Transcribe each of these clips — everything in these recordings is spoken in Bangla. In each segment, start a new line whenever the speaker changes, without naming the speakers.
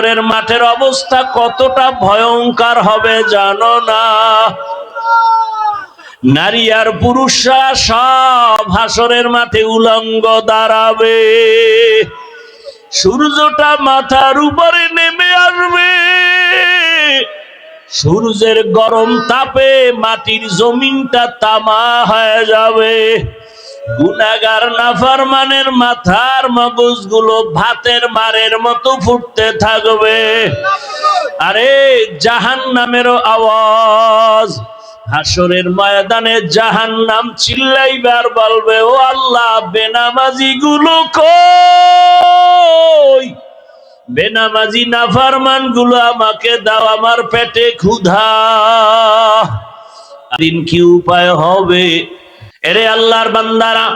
হাসরের মাঠের অবস্থা কতটা ভয়ঙ্কর হবে জানো না? নারী আর পুরুষরা সব হাসরের মাঠে উলঙ্গ দাঁড়াবে। সূর্যটা মাথার উপরে নেমে আসবে। সূর্যের গরম তাপে মাটির জমিনটা তামা হয়ে যাবে। গুনাহগার নাফরমানের মাথার মগজগুলো ভাতের মারের মতো ফুটতে থাকবে। আরে জাহান্নামেরও আওয়াজ। হাসরের ময়দানে জাহান্নাম চিল্লাইবার বলবে, ও আল্লাহ, বেনামাজি গুলো কই? বেনামাজি নাফরমান গুলো আমাকে দাও, আমার পেটে ক্ষুধা। দিন কি উপায় হবে? এরে আল্লাহর বান্দারা,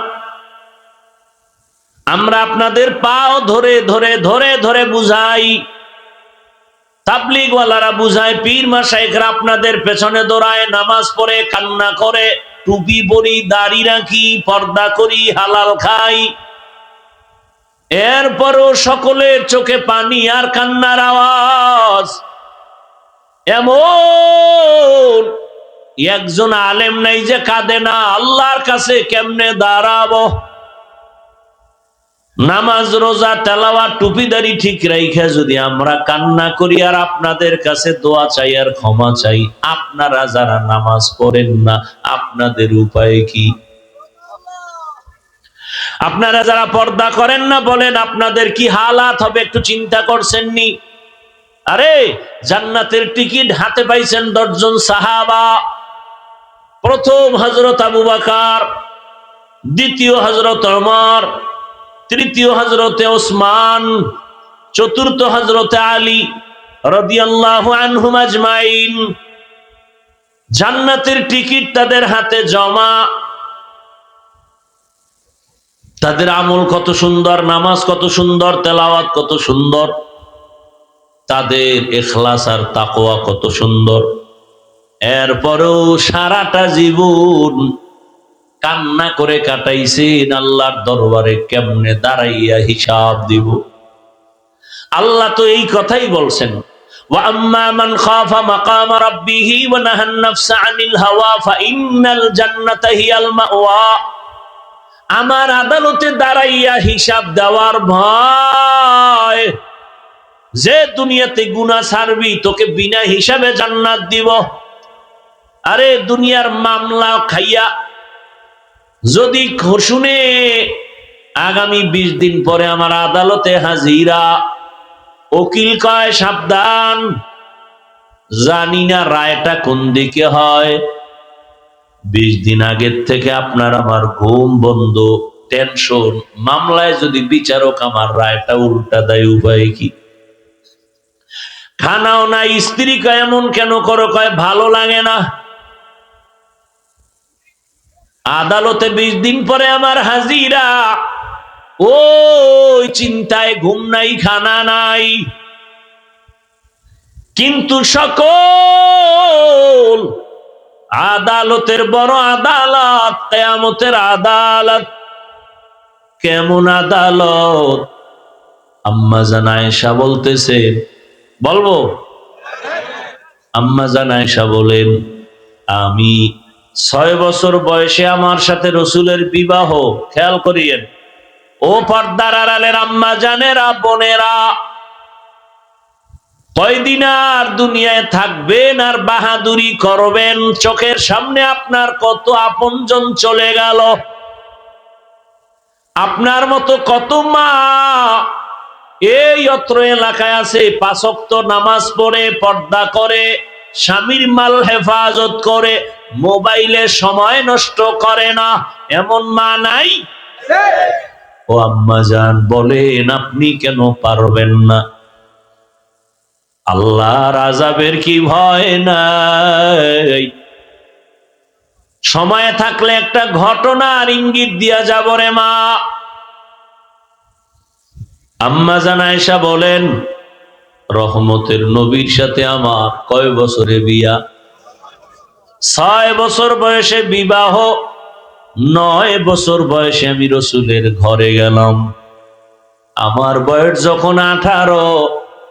আমরা আপনাদের পাও ধরে ধরে ধরে ধরে বুঝাই, তাবলীগ ওয়ালারা বুঝায়, পীর মাশায়েখরা আপনাদের পেছনে দৌড়ায়, নামাজ পড়ে, কান্না করে, টুপি পরি, দাড়ি রাখি, পর্দা করি, হালাল খাই, এরপরও সকলের চোখে পানি আর কান্নার আওয়াজ। এমন একজন আলেম নাই যে কাঁদে না। আল্লাহর কাছে কেমনে দাঁড়াবো? নামাজ, রোজা, তেলাওয়াত, টুপিদারি ঠিক রাইখা যদি আমরা কান্না করি আর আপনাদের কাছে দোয়া চাই আর ক্ষমা চাই, আপনারা যারা নামাজ পড়েন না, আপনাদের উপায় কি? আপনারা যারা পর্দা করেন না, বলেন আপনাদের কি হালাত হবে? একটু চিন্তা করছেন নি? আরে জান্নাতের টিকিট হাতে পাইছেন 10 জন সাহাবা। প্রথম হযরত আবু বকর, দ্বিতীয় হযরত ওমর, তৃতীয় হযরতে ওসমান, চতুর্থ হযরতে আলী রাদিয়াল্লাহু আনহুম আজমাইন। জান্নাতের টিকিট তাদের হাতে জমা। তাদের আমল কত সুন্দর, নামাজ কত সুন্দর, তেলাওয়াত কত সুন্দর, তাদের ইখলাস আর তাকওয়া কত সুন্দর। এরপরেও সারাটা জীবন কান্না করে কাটাইছেন। আল্লাহর দরবারে কেমনে দাঁড়াইয়া হিসাব দিব? আল্লাহ তো এই কথাই বলছেন, ওয়া আম্মা মান খাফা মাকাম রাব্বিহি ওয়া নাহান নাফসা আনিল হাওয়া ফাইন্নাল জান্নাতা হিয়াল মাওয়া। আমার আদালতে দাঁড়াইয়া হিসাব দেওয়ার ভয়। যে দুনিয়াতে গুনাহ ছাড়বি, তোকে বিনা হিসাবে জান্নাত দিব। আরে দুনিয়ার মামলা খাইয়া যদি শুনে আগামী 20 দিন পরে আমার আদালতে হাজিরা, উকিল কয় সাবধান, জানি না রায়টা কোন দিকে হয়। 20 দিন আগের থেকে আপনার আমার ঘুম বন্ধ, টেনশন। মামলায় যদি বিচারক আমার রায়টা উল্টা দেয়, উপায় কি? খানাও নাই। স্ত্রী কয় এমন কেন করো? কয় ভালো লাগে না। আদালতে 20 দিন পরে আমার হাজিরা, ওই চিন্তায় ঘুম নাই, খানা নাই। কিন্তু সকল আদালতের বড় আদালত কিয়ামতের আদালত। কেমন আদালত? আম্মা জান আয়েশা বলতেছেন, বলবো? আম্মা জান আয়েশা বলেন, আমি 6 বছর বয়সে আমার সাথে রসুলের বিবাহ। খেয়াল করিয়েন ও পর্দার আড়ালের আম্মা জানেরা, বোনেরা, কয়দিন আর দুনিয়ায় থাকবেন আর বাহাদুরি করবেন? চোখের সামনে আপনার কত আপনজন চলে গেল। আপনার মতো কত মা এই অত্র এলাকায় আছে, 5 ওয়াক্ত নামাজ পড়ে, পর্দা করে, স্বামীর মাল হেফাজত করে, মোবাইলে সময় নষ্ট করে না। এমন মা নাই? ও আম্মা জান বলেন, আপনি কেন পারবেন না? আল্লাহর আযাবের কি ভয় নাই? সময় থাকলে একটা ঘটনার ইঙ্গিত দিয়া যাব রে মা। আম্মা জান আয়েশা বলেন, রহমতের নবীর সাথে আমার কয় বছরে বিয়া? 6 বছর বয়সে বিবাহ। 9 বছর বয়সে আমি রসুলের ঘরে গেলাম। আমার বয়স যখন 18,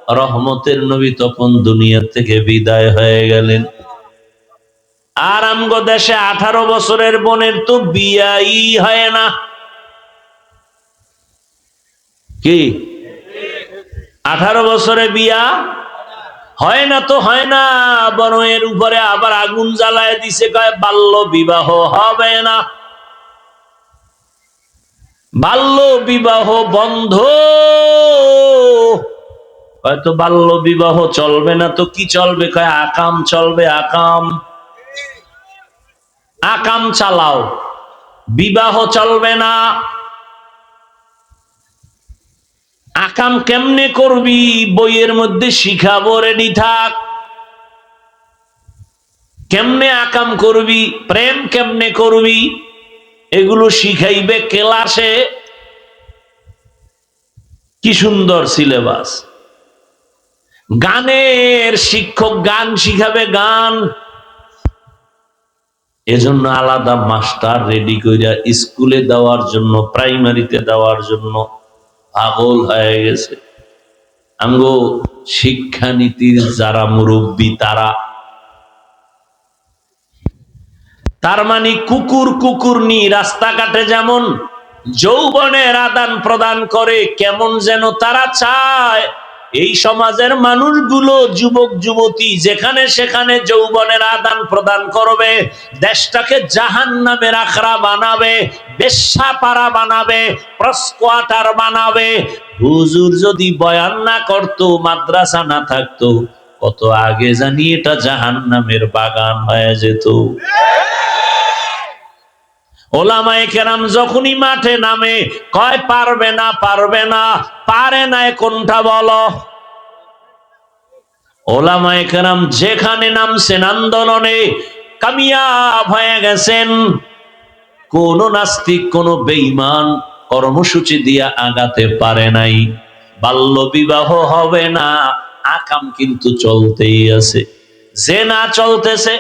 রহমতের নবী তখন দুনিয়া থেকে বিদায় হয়ে গেলেন। আর আমগো দেশে 18 বছরের বোনের তো বিয়াই হয় না। কি 18 বছরে বিয়া হয় না? তো হয় না, বরং এর উপরে আবার আগুন জ্বালায় দিছে, কয় বাল্য বিবাহ হবে না, বাল্য বিবাহ বন্ধ। হয়তো বাল্য বিবাহ চলবে না তো কি চলবে? কয় আকাম চলবে। আকাম, আকাম চালাও, বিবাহ চলবে না। আকাম কেমনে করবি? বইয়ের মধ্যে শিখাবো, রেডি থাক। কেমনে আকাম করবি, প্রেম কেমনে করবি, এগুলো শিখাইবে ক্লাসে। কি সুন্দর সিলেবাস। গানের শিক্ষক গান শিখাবে, গান। এজন্য আলাদা মাস্টার রেডি কইরা স্কুলে দেওয়ার জন্য, প্রাইমারিতে দেওয়ার জন্য পাগল হয়ে গেছে। আমগো শিক্ষানীতির যারা মুরব্বী তার মানে কুকুর কুকুরনি রাস্তাঘাটে যেমন যৌবনের আদান প্রদান করে, কেমন যেন তারা চায় এই সমাজের মানুষগুলো, যুবক যুবতী যেখানে সেখানে যৌবনের আদান প্রদান করবে, দেশটাকে জাহান্নামের আখড়া বানাবে, বেশ্যাপাড়া বানাবে, প্রস্কোয়াটার বানাবে। হুজুর যদি বয়ান না করতো, মাদ্রাসা না থাকতো, কত আগে জানি এটা জাহান্নামের বাগান হয়ে যেত। ওলামায়ে কেরাম যখনই মাঠে নামে, কয় পারবে না, পারবে না। পারে না কোনটা বলো? ওলামায়ে কেরাম যেখানে নামছেন আন্দোলনে, কামিয়াব হয়ে গেছেন। কোন নাস্তিক, কোন বেঈমান কর্মসূচি দিয়া আগাতে পারে নাই। বাল্য বিবাহ হবে না, আকাম কিন্তু চলতেই আছে। জেনা চলতেছে,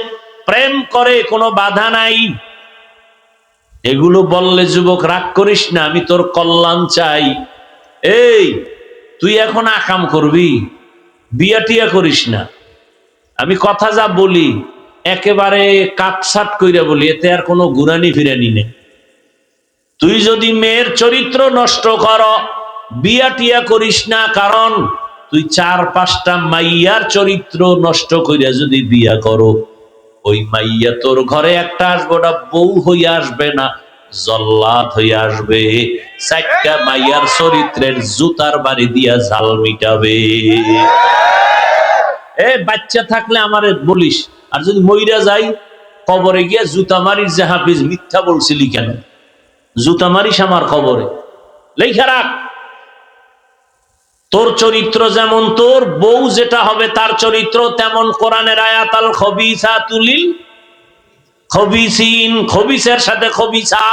প্রেম করে, কোনো বাধা নাই। এগুলো বললে যুবক রাগ করিস না, আমি তোর কল্যাণ চাই। এই তুই এখন আকাম করবি, বিয়া টিয়া করিস না। আমি কথা যা বলি একেবারে কাটসাট কইরা বলি, এতে আর কোনো ঘুরানি ফিরানি নেই। তুই যদি মেয়ের চরিত্র নষ্ট কর, বিয়া টিয়া করিস না। কারণ তুই 4-5টা মাইয়ার চরিত্র নষ্ট কইরা যদি বিয়া করো, ওই মাইয়া তোর ঘরে একটা আসবে, ওটা বউ হইয়া আসবে না, জল্লাদ হইয়া আসবে। 4টা মাইয়ার চরিত্রের জুতার বাড়ি দিয়া জাল মিটাবে। এ বাচ্চা থাকলে আমারে বলিস, আর যদি মইরা যাই কবরে গিয়া জুতা মারিস যে হাফিজ মিথ্যা বলছিলি কেন? জুতা মারিস আমার কবরে, লেখা রাখ। তোর চরিত্র যেমন, তোর বউ যেটা হবে তার চরিত্র তেমন। কোরআনের আয়াত, আল খবিসাতু লিল খবিসিন, খবিসের সাথে খবিসা।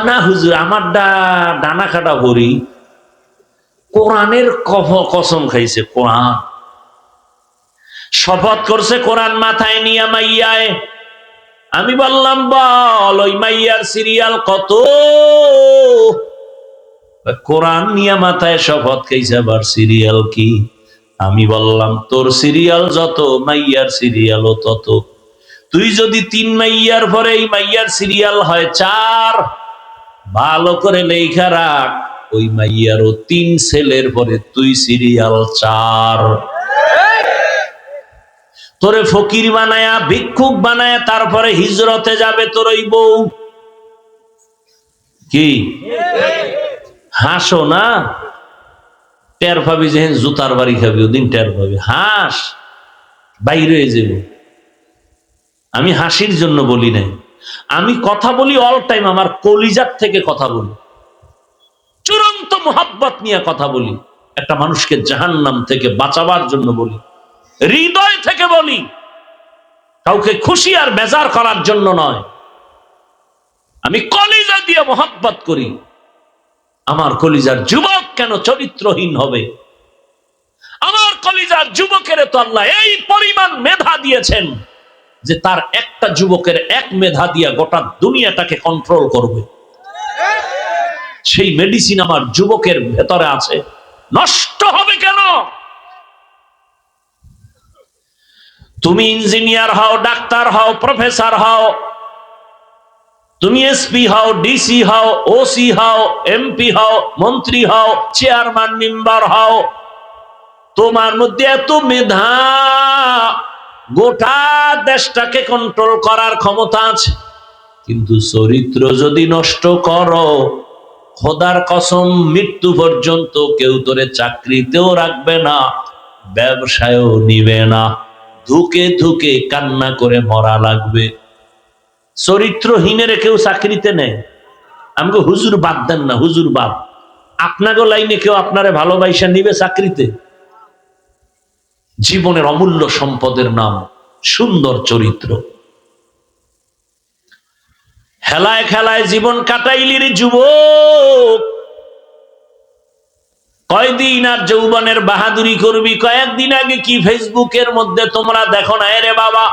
না হুজুর, আমার ডানা কাটা ভরি। কোরআনের কসম খাইছে, কোরআন শপথ করছে, কোরআন মাথায় নিয়ে মাইয়ায়। আমি বললাম বল ওই মাইয়ার সিরিয়াল কত? কোরআন নিয়ে মাথায় শপথ খাইছে, আবার সিরিয়াল কি? আমি বললাম তোর সিরিয়াল যত, মাইয়ার সিরিয়ালও তত। তুই যদি 3 মাইয়ার পরে এই মাইয়ার সিরিয়াল হয় 4, ভালো করে লেখা রাখ, ওই মাইয়ারও 3 ছেলের পরে তুই সিরিয়াল 4। তোরে ফকির বানায়া, ভিক্ষুক বানায়া, তারপরে হিজরতে যাবে তোর ওই বউ। কি হাসো না? টের পাবি যে জুতার বাড়ি খাবি, ওদিন টের পাবি। হাস, বাইরে হয়ে যাব। আমি হাসির জন্য বলি নাই, আমি কথা বলি অল টাইম, আমার কলিজার থেকে কথা বলি, চূড়ান্ত মোহাব্বত নিয়ে কথা বলি। একটা মানুষকে জাহান্নাম থেকে বাঁচাবার জন্য বলি, হৃদয় থেকে বলি, কাউকে খুশি আর বেজার করার জন্য নয়। আমি কলিজা দিয়ে মোহাব্বত করি। আমার কলিজার যুবক কেন চরিত্রহীন হবে? আমার কলিজার যুবকের তো আল্লাহ এই পরিমাণ মেধা দিয়েছেন যে তার একটা যুবকের এক মেধা দিয়া গোটা দুনিয়াটাকে কন্ট্রোল করবে। সেই মেডিসিন আমার যুবকের ভেতরে আছে। নষ্ট হবে কেন? তুমি ইঞ্জিনিয়ার হও, ডাক্তার হও, প্রফেসর হও, তুমি এসপি হও, ডিসি হও, ওসি হও, এমপি হও, মন্ত্রী হও, চেয়ারম্যান মেম্বার হও, তোমার মধ্যে এত মেধা, গোটা দেশটাকে কন্ট্রোল করার ক্ষমতা আছে, কিন্তু চরিত্র যদি নষ্ট করো, খোদার কসম মৃত্যু পর্যন্ত কেউ তোরে চাকরিতেও রাখবে না, ব্যবসায়ও নিবে না, ধুকে ধুকে কান্না করে মরা লাগবে। চরিত্রহীনের কেউ চাকরিতে নেয়। আমাকে হুজুর বাদ দেন না, হুজুর বাদ, আপনাকে লাইনে কেউ আপনারে ভালোবাসা নিবে চাকরিতে? জীবনের অমূল্য সম্পদের নাম সুন্দর চরিত্র। হেলায় খেলায় জীবন কাটাইলি রে যুবক, কয়দিন আর যৌবনের বাহাদুরি করবি? কয়েকদিন আগে কি ফেসবুকের মধ্যে তোমরা দেখো না রে বাবা,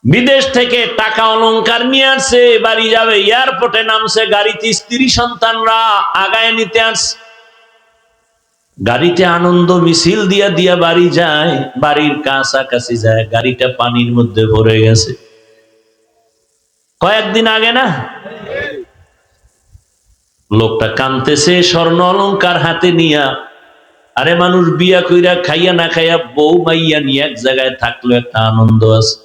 বিদেশ থেকে টাকা অলংকার নিয়ে আসছে, বাড়ি যাবে, এয়ারপোর্টে নামছে, গাড়িতে স্ত্রী সন্তানরা আগায় নিতে আসছে, গাড়িতে আনন্দ মিছিল দিয়া দিয়া বাড়ি যায়, বাড়ির কাছাকাছি যায়, গাড়িটা পানির মধ্যে ভরে গেছে। কয়েকদিন আগে না, লোকটা কানতেছে, স্বর্ণ অলংকার হাতে নিয়া। আরে মানুষ বিয়া কইরা খাইয়া না খাইয়া বউ মাইয়া নিয়ে এক জায়গায় থাকলো, একটা আনন্দ আছে।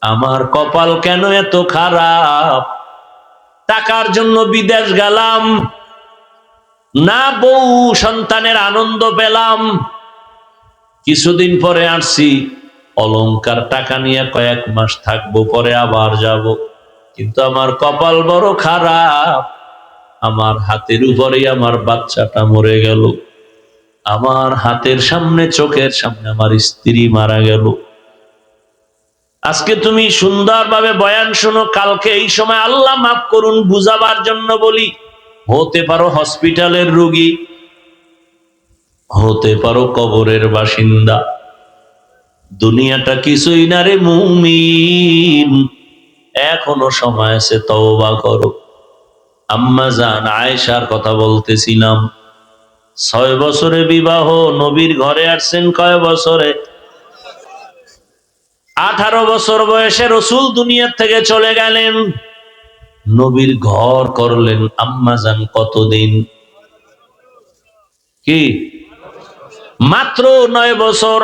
আমার কপাল কেন এত খারাপ, টাকার জন্য বিদেশ গেলাম না, বউ সন্তানের আনন্দ পেলাম, কিছুদিন পরে আসছি, অলংকার টাকা নিয়ে কয়েক মাস থাকবো, পরে আবার যাব, কিন্তু আমার কপাল বড় খারাপ, আমার হাতের উপরেই আমার বাচ্চাটা মরে গেল, আমার হাতের সামনে, চোখের সামনে আমার স্ত্রী মারা গেল। আজকে তুমি সুন্দরভাবে বয়ান শোনো, কালকে এই সময় আল্লাহ মাফ করুন বুঝাবার জন্য বলি, হতে পারো হসপিটালের রোগী, হতে পারো কবরের বাসিন্দা, দুনিয়াটা কিছুই না রে মুমিন, এখনো সময় আছে, তওবা করো। আম্মা জান আয়েশার কথা বলতেছিলাম, 6 বছরে বিবাহ, নবীর ঘরে আসছেন কয় বছরে? 18 বছর বয়সে রসুল দুনিয়ার থেকে চলে গেলেন, নবীর ঘর করলেন আম্মা জান কতদিন? কি মাত্র 9 বছর।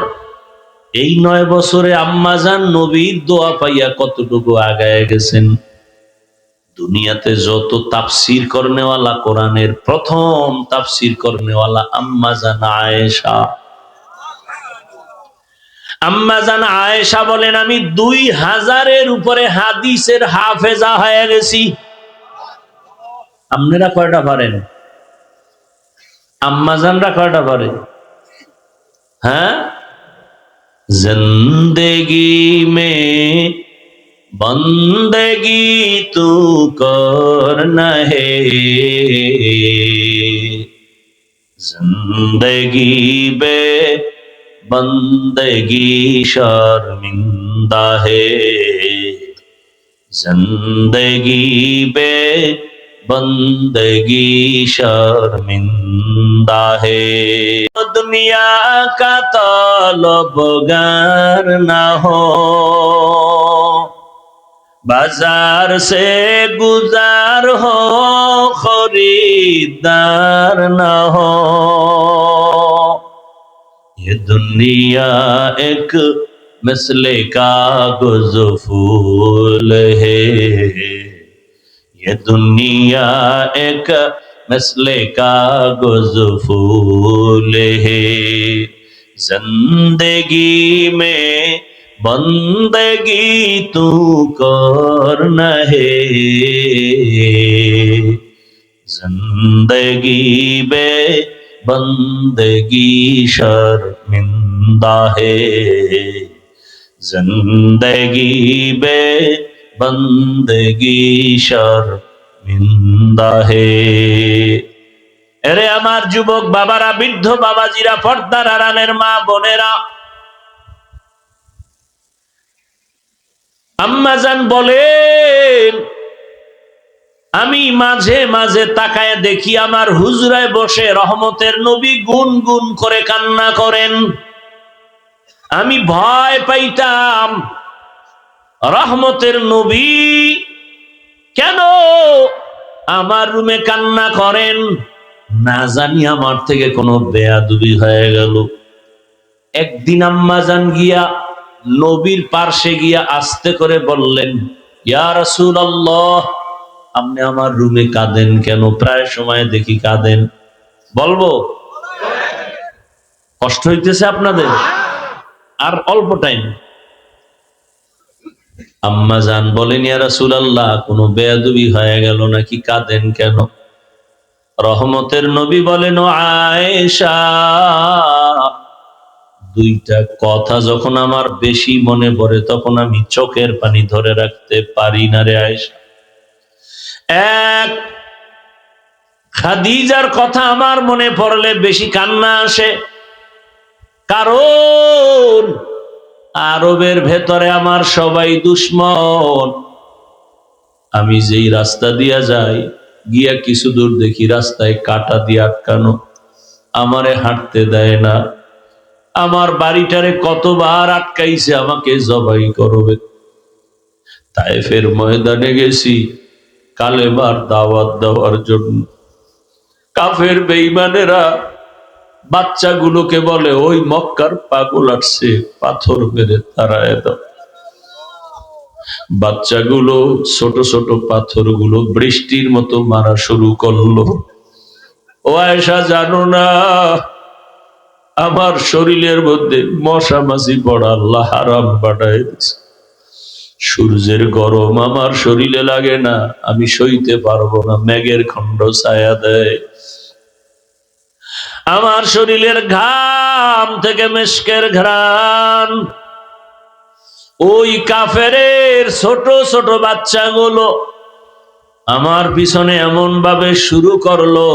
এই 9 বছরে আম্মা জান নবীর দোয়া পাইয়া কতটুকু আগায় গেছেন। দুনিয়াতে যত তাফসির করনেওয়ালা, কোরআনের প্রথম তাফসির করনেওয়ালা আম্মা জান আয়েশা। আম্মা জান আয়েশা বলেন, আমি 2000-এর উপরে হাদিসের হাফেজা হয়ে গেছি। আপনারা কয়টা পারেন? আম্মা জানরা কয়টা পারে? হ্যাঁ, जिंदगी में बंदगी तू करना है, जिंदगी बे बंदगी शर्मिंदा है, जिंदगी बे बंदगी शर्मिंदा है, दुनिया का तलबगार ना हो, बाजार से गुजार हो, खरीदार ना हो, ये दुनिया एक मसले कागज फूल है, ये दुनिया एक मसले कागज फूल है, जिंदगी में बंदगी तू करना है, जिंदगी में बंदगी शर्मिंदा है, जिंदगी में बंदगी शर्मिंदा है। এরে আমার যুবক বাবারা, বৃদ্ধ বাবাজিরা, পর্দার আড়ালের মা বোনেরা, আম্মা জান বলেন, আমি মাঝে মাঝে তাকায় দেখি আমার হুজরায় বসে রহমতের নবী গুন গুন করে কান্না করেন। আমি ভয় পাইতাম, রহমতের নবী কেন আমার রুমে কান্না করেন? না জানি আমার থেকে কোনো বেয়াদবি হয়ে গেল। একদিন আম্মাজান গিয়া নবীর পার্শ্বে গিয়া আস্তে করে বললেন, ইয়া রাসূলুল্লাহ, আপনি আমার রুমে কাঁদেন কেন? প্রায় সময় দেখি কাঁদেন। বলবো? কষ্ট হইতেছে আপনাদের? আর অল্প টাইম। আম্মাজান বলেন, ইয়া রাসূলুল্লাহ, কোনো বেয়াদবি হয়ে গেল নাকি? কাঁদেন কেন? রহমতের নবী বলেন, ও আয়েশা, দুইটা কথা যখন আমার বেশি মনে পড়ে তখন আমি চোখের পানি ধরে রাখতে পারি না রে আয়েশা। এক, খাদিজার কথা আমার মনে পড়লে বেশি কান্না আসে, কারণ আরবের ভেতরে আমার সবাই দুশ্মন। আমি যেই রাস্তা দিয়া যাই, গিয়া কিছু দূর দেখি রাস্তায় কাঁটা দিয়ে আটকানো, আমারে হাঁটতে দেয় না। আমার বাড়িটারে কতবার আটকাইছে, আমাকে জবাই করবে। তায়েফের ময়দানে গেছি কালেমার দাওয়াত দেওয়ার জন্য। কাফের বেঈমানেরা বাচ্চাগুলোকে বলে, ওই মক্কার পাগল আসছে, পাথর মেরে তাড়ায় দাও। বাচ্চাগুলো ছোট ছোট পাথরগুলো বৃষ্টির মতো মারা শুরু করলো। ও আয়েশা, জানো না আমার শরীরের মধ্যে মশা মাছি পড়া আল্লাহ হারাম বানায় দিয়েছে। সূর্যের গরম আমার শরীরে লাগে না, আমি সইতে পারবো না, মেঘের খণ্ড ছায়া দেয়। আমার শরীরের ঘাম থেকে মেশকের ঘ্রাণ। ওই কাফেরের ছোট ছোট বাচ্চাগুলো আমার পিছনে এমন ভাবে শুরু করলো,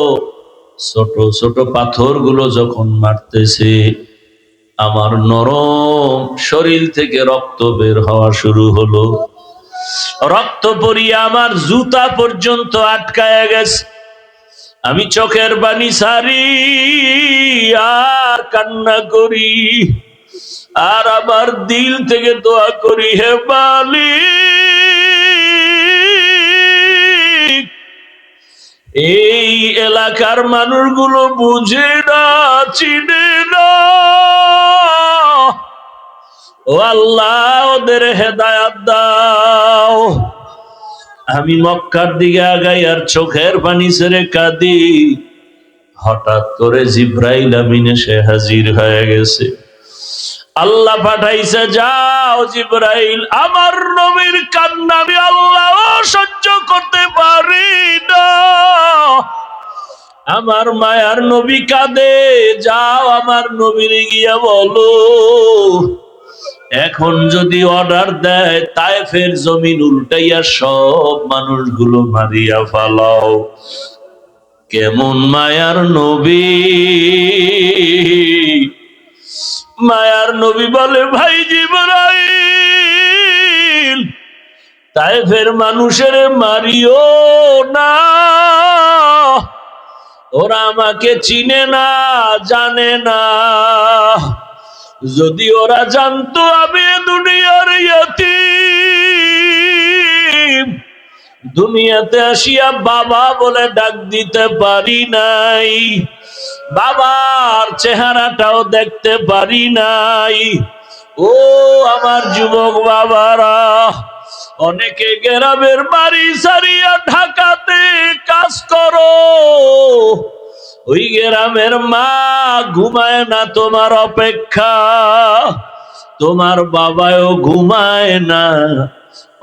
ছোট ছোট পাথরগুলো যখন মারতেছে, আমার নরম শরীর থেকে রক্ত বের হওয়া শুরু হলো। রক্ত পড়িয়ে আমার জুতা পর্যন্ত আটকায় গেছে। আমি চোখের পানি ছাড়ি আর কান্না করি, আর আমার দিল থেকে দোয়া করি, হে মালিক, এই এলাকার মানুষগুলো বুঝে না, চিনে না, ও আল্লাহ ওদের হেদায়াত দাও। আমি মক্কার দিকে আগাই আর চোখের পানি ছেড়ে কাঁদি। হঠাৎ করে জিব্রাইল আমিন এসে হাজির হয়ে গেছে। আল্লাহ পাঠাইছে, যাও জিব্রাইল, আমার নবীর কান্না আমি আল্লাহ সহ্য করতে পারি না, আমার মায়ার নবী কাঁদে, যাও আমার নবীর গিয়া বলো এখন যদি অর্ডার দেয় তায়েফের জমিন উল্টাইয়া সব মানুষগুলো মারিয়া ফালাও। কেমন মায়ার নবী! মায়ার নবী বলে, ভাই জিবরাইল, তায়েফের মানুষের মারিও না, ওরা আমাকে চিনে না, জানে না। যদি ওরা জানতো আমি দুনিয়ার ইয়তীম, দুনিয়াতে আসিয়া বাবা বলে ডাক দিতে পারি নাই, বাবার চেহারাটাও দেখতে পারি নাই। ও আমার যুবক বাবারা, অনেকে গ্রামের বাড়ি সারিয়া ঢাকাতে কাজ করো, ওই গ্রামের মা ঘুমায় না তোমার অপেক্ষা, তোমার বাবাও ঘুমায় না।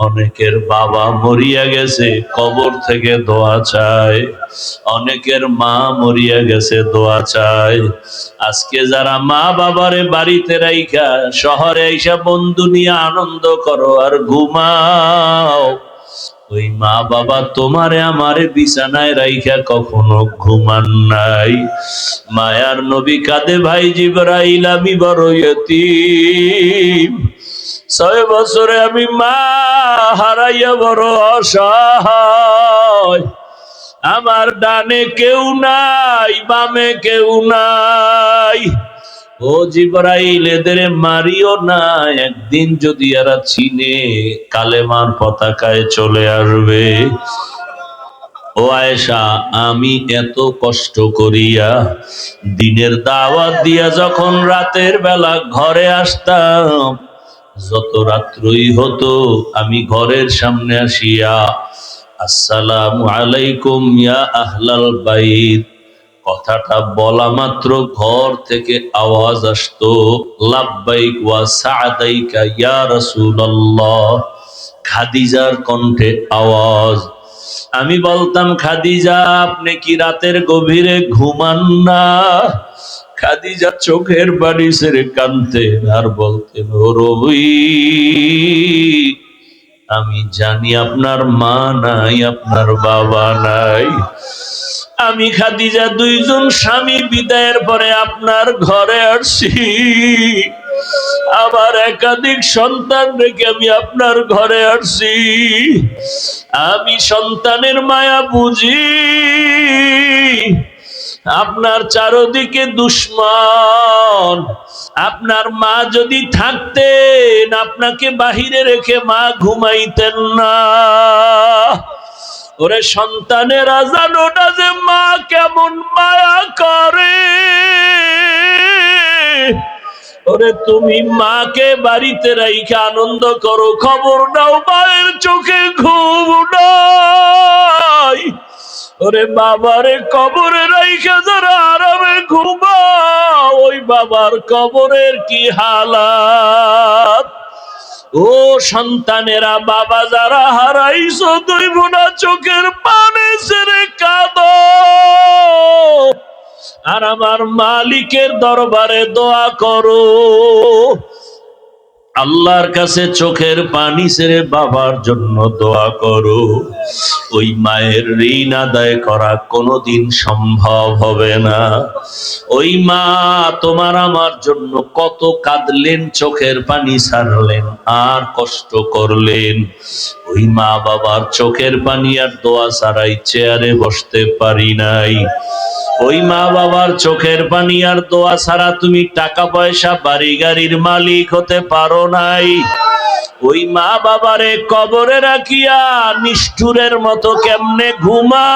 অনেকের বাবা মরিয়া গেছে, কবর থেকে দোয়া চায়, অনেকের মা মরিয়া গেছে, দোয়া চায়। আজকে যারা মা বাবারে বাড়িতে রাইখা শহরে আইসা বন্ধু নিয়ে আনন্দ করো আর ঘুমাও, ওই মা বাবা তোমারে আমারে বিছানায় রাইখা কখনো ঘুমান নাই। মায়ার নবী কাঁদে, ভাই জিবরাইল, আমি বড় ইয়তীম, 6 বছরে আমি মা হারাইয়া বড় অসহায়, আমার ডানে কেউ নাই, বামে কেউ নাই। ও জিবরাইল, এদের মারিও না, একদিন যদি এরা চিনে কালেমার পতাকায় চলে আসবে। ও আয়েশা, আমি এত কষ্ট করিয়া দিনের দাওয়াত দিয়া যখন রাতের বেলা ঘরে আসতাম, যত রাত্রই হতো আমি ঘরের সামনে আসিয়া আসসালামু আলাইকুম ইয়া আহলাল বাইত কথাটা বলা মাত্র ঘর থেকে আওয়াজ আসতো, লাব্বাইক ওয়া সাআদাইকা ইয়া রাসূলুল্লাহ। খাদিজার কণ্ঠে আওয়াজ। আমি বলতাম, খাদিজা আপনি কি রাতের গভীরে ঘুমান না? খাদিজা চোখের পানি ছেড়ে কাঁদতেন আর বলতেন, ও রবি, আমি জানি আপনার মা নাই, আপনার বাবা নাই। আমি খাদিজা দুইজন স্বামী বিদায়ের পরে আপনার ঘরে আসছি। আবার একাধিক সন্তান রেখে আমি আপনার ঘরে আসছি। আমি সন্তানের মায়া বুঝি। আপনার চারদিকে দুশ্মন। আপনার মা যদি থাকতেন, আপনাকে বাহিরে রেখে মা ঘুমাইতেন না। ওরে সন্তানেরা জানো না যে মা কেমন মায়া করে। ওরে তুমি মাকে বাড়িতে রাইখা আনন্দ করো, খবর নাও মায়ের চোখে ঘুম নাই। ওরে বাবারে কবরে রাইখা যারা আরামে ঘুমাও, ওই বাবার কবরের কি হালাত। ও সন্তানেরা, বাবা যারা হারাইছো, দুই বোনা চোখের পানি ছেড়ে কাঁদো আর আমার মালিকের দরবারে দোয়া করো। আল্লাহর কাছে চোখের পানি ছেড়ে বাবার জন্য দোয়া করো। ওই মায়ের ঋণ আদায় করা কোনোদিন সম্ভব হবে না। ওই মা তোমার আমার জন্য কত কাঁদলেন, চোখের পানি ছাড়লেন আর কষ্ট করলেন। ওই মা বাবার চোখের পানি আর দোয়া ছাড়াই চেয়ারে বসতে পারি নাই। ওই মা বাবার চোখের পানি আর দোয়া ছাড়া তুমি টাকা পয়সা বাড়ি গাড়ির মালিক হতে পারো নাই। ওই মা বাবারে কবরে রাখিয়া নিষ্ঠুরের মতো কেমনে ঘুমাও?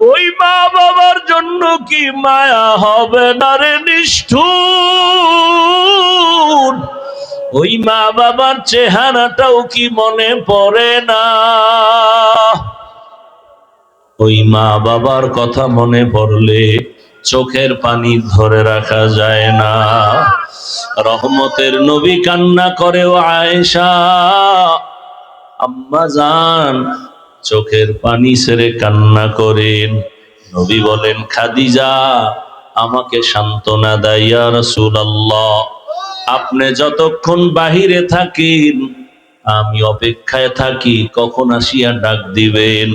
ওই মা বাবার জন্য কি মায়া হবে না রে নিষ্ঠুর? ওই মা বাবার চেহারাটাও কি মনে পড়ে না? ওই মা বাবার কথা মনে পড়লে চোখের পানি ধরে রাখা যায় না। রহমতের নবী কান্না করে, ও আয়েশা আম্মা জান, চোখের পানি ছেড়ে কান্না করেন। নবী বলেন, খাদিজা আমাকে সান্ত্বনা দেয়, ইয়া রাসূলুল্লাহ আপনি যতক্ষণ বাহিরে থাকেন আমি অপেক্ষায় থাকি কখন আসিয়া ডাক দিবেন।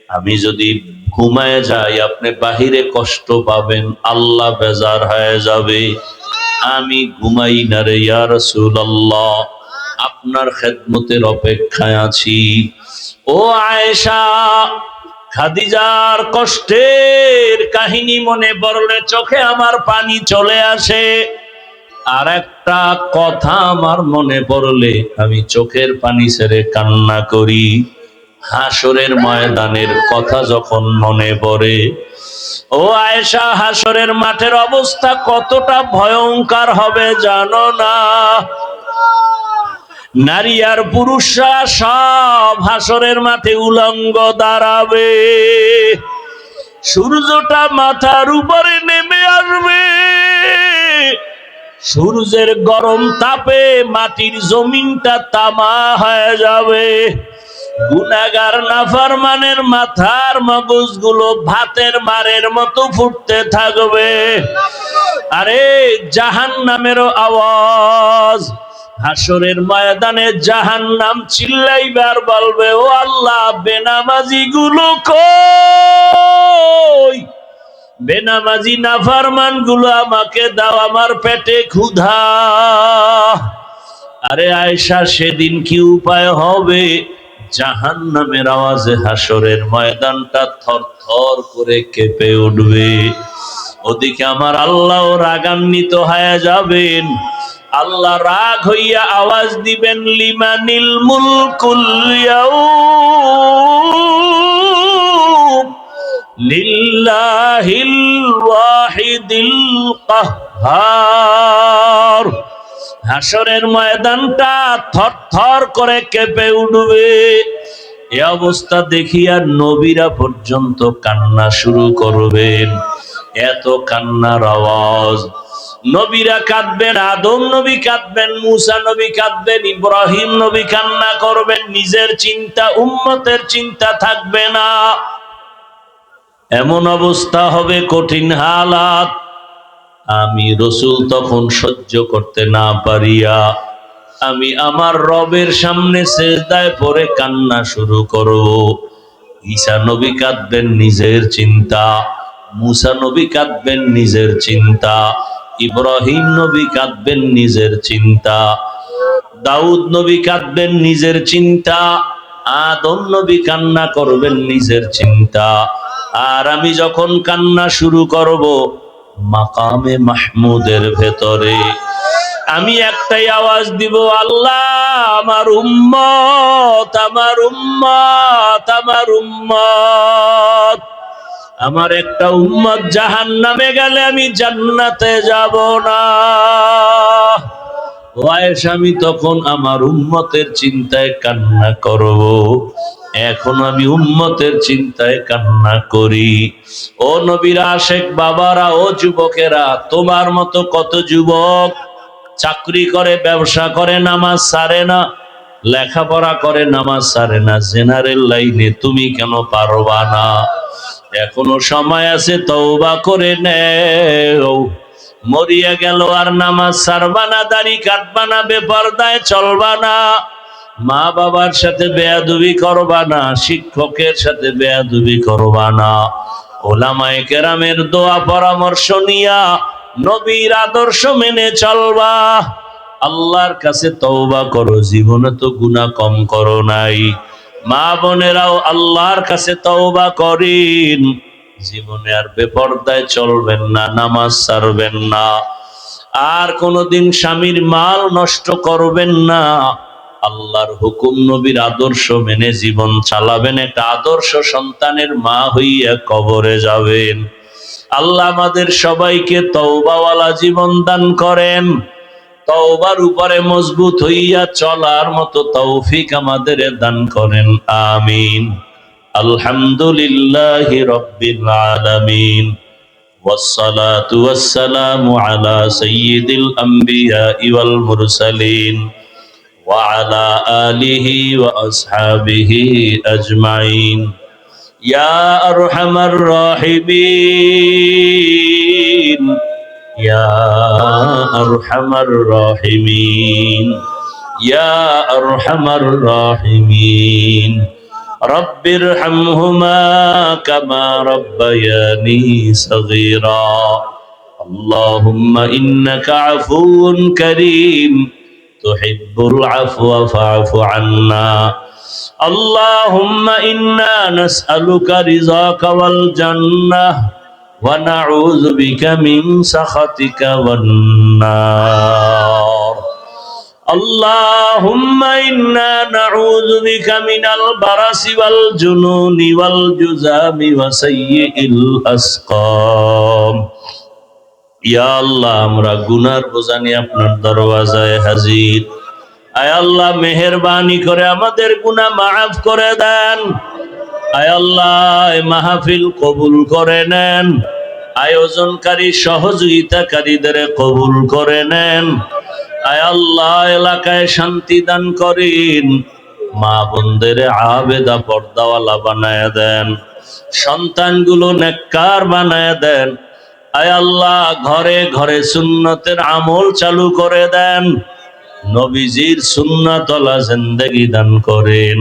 আমি যদি ঘুমায় যাই আপনি বাহিরে কষ্ট পাবেন, আল্লাহ বেজার হয়ে যাবে। আমি ঘুমাই না রে ইয়া রাসূলুল্লাহ, আপনার খেদমতের অপেক্ষায় আছি। ও আয়েশা, খাদিজার কষ্টের কাহিনী মনে পড়লে চোখে আমার পানি চলে আসে। আর একটা কথা আমার মনে পড়লে আমি চোখের পানি ছেড়ে কান্না করি। হাসরের ময়দানের কথা যখন মনে পড়ে, ও আয়েশা, হাসরের মাঠের অবস্থা কতটা ভয়ঙ্কর হবে জানো না? নারী আর পুরুষরা সব হাসরের মাঠে উলঙ্গ দাঁড়াবে। সূর্যটা মাথার উপরে নেমে আসবে। সূর্যের গরম তাপে মাটির জমিনটা তামা হয়ে যাবে। গুনাহগার নাফরমানের মাথার মগজগুলো ভাতের মারের মতো ফুটতে থাকবে। আরে জাহান্নামেরও আওয়াজ। হাসরের ময়দানে জাহান্নাম চিল্লাইবার বলবে, ও আল্লাহ বেনামাজি গুলো কই? বেনামাজি নাফরমান গুলো আমাকে দাও, আমার পেটে ক্ষুধা। আরে আয়েশা, সেদিন কি উপায় হবে? জাহান্নামের আওয়াজে হাসরের ময়দানটা থরথর করে কেঁপে উঠবে। ওদিকে আমার আল্লাহ রাগান্বিত হয়ে যাবেন। আল্লাহ রাগ হইয়া আওয়াজ দিবেন, লিমানিল মুলকুল ইয়াউম লিল্লাহিল ওয়াহিদিল কাহ্হার। হাসরের ময়দানটা থরথর করে কেঁপে উঠবে। এ অবস্থা দেখিয়া নবীরা পর্যন্ত কান্না শুরু করবেন। এত কান্নার আওয়াজ। নবীরা কাঁদবেন, আদম নবী কাঁদবেন, মুসা নবী কাঁদবেন, ইব্রাহিম নবী কান্না করবেন। নিজের চিন্তা, উম্মতের চিন্তা থাকবে না। এমন অবস্থা হবে, কঠিন হালাত। আমি রসুল তখন সহ্য করতে না পারিয়া আমি আমার রবের সামনে সেজদায় পড়ে কান্না শুরু করব। ঈসা নবী কাঁদবেন নিজের চিন্তা, মুসা নবী কাঁদবেন নিজের চিন্তা, ইব্রাহিম নবী কাঁদবেন নিজের চিন্তা, দাউদ নবী কাঁদবেন নিজের চিন্তা, আদম নবী কান্না করবেন নিজের চিন্তা। আর আমি যখন কান্না শুরু করব, মাকামে মাহমুদের ভেতরে আমি একটাই আওয়াজ দিব, আল্লাহ আমার উম্মত, আমার উম্মত, আমার উম্মত। আমার একটা উম্মত জাহান্নামে গেলে আমি জান্নাতে যাব না। আয়েশা, আমি তখন আমার উম্মতের চিন্তায় কান্না করব। এখন আমি উম্মতের চিন্তায় কান্না করি। ও নবীর আশেক বাবারা, ও যুবকেরা, তোমার মতো কত যুবক চাকরি করে, ব্যবসা করে, নামাজ ছাড়ে না, লেখাপড়া করে, নামাজ ছাড়ে না। জেনারেল লাইনে তুমি কেন পারবা না? এখনো সময় আছে, তওবা করে নেও। মরিয়া গেল আর নামাজ ছাড়বা না, দাড়ি কাটবা না, বেপরদায় চলবা না, মা বাবার সাথে বেয়াদবি করবা না, শিক্ষকের সাথে বেয়াদবি করবা না, ওলামায়ে কেরামের দোয়া পরামর্শ নিয়া নবীর আদর্শ মেনে চলবা। আল্লাহর কাছে তওবা করো, জীবনে তো গুনাহ কম করো নাই। মা বোনেরাও আল্লাহর কাছে তওবা করেন, জীবনে আর বেপরদায় চলবেন না, নামাজ ছাড়বেন না, আর কোনোদিন স্বামীর মাল নষ্ট করবেন না, আল্লাহর হুকুম নবীর আদর্শ মেনে জীবন চালাবেন। একটা আদর্শ সন্তানের মা হইয়া কবরে যাবেন। আল্লাহ আমাদের সবাইকে তওবাওয়ালা জীবন দান করেন। তওবার উপরে মজবুত হইয়া চলার মতো তৌফিক আমাদের দান করেন, আমিন। আলহামদুলিল্লাহি রাব্বিল আলামিন, ওয়াসসালাতু ওয়াসসালামু আলা সাইয়্যিদিল আমবিয়াই ওয়াল মুরসালিন ওয়া আলা আলিহি ওয়া আসহাবিহি আজমাইন। ইয়া আরহামার রাহিমিন, ইয়া আরহামার রাহিমিন, ইয়া আরহামার রাহিমিন। রব্বিরহামহুমা কামা রব্বায়ানি সগীরা। আল্লাহুম্মা ইন্নাকা আফুউন কারীম তুহিব্বুল আফওয়া ফা'ফু আন্না। আল্লাহুম্মা ইন্না নাসআলুকা রিযাকা ওয়াল জান্নাহ ওয়া নাউযু বিকা মিন সাখাতিকা ওয়ান নার। আল্লাহুম্মা ইন্না নাউযু বিকা মিনাল বারাসি ওয়াল জুনুনি ওয়াল জুযামি ওয়া সাইয়্যিল আসকাম। ইয়া আল্লাহ, আমরা গুনার বোঝা নিয়ে আপনার দরওয়াজায় হাজির। আয় আল্লাহ, মেহেরবানি করে আমাদের গুনাহ মাফ করে দেন। আয় আল্লাহ, এই মাহফিল কবুল করে নেন। আয়োজনকারী সহযোগিতাকারীদের কবুল করে নেন। আয় আল্লাহ, এলাকায় শান্তি দান করেন। মা বোনদের আবেদা পর্দাওয়ালা বানায় দেন। সন্তানগুলো নেককার বানায় দেন। আয় আল্লাহ, ঘরে ঘরে সুন্নতের আমল চালু করে দেন। নবীজির সুন্নাতওয়ালা জিন্দেগি দান করেন।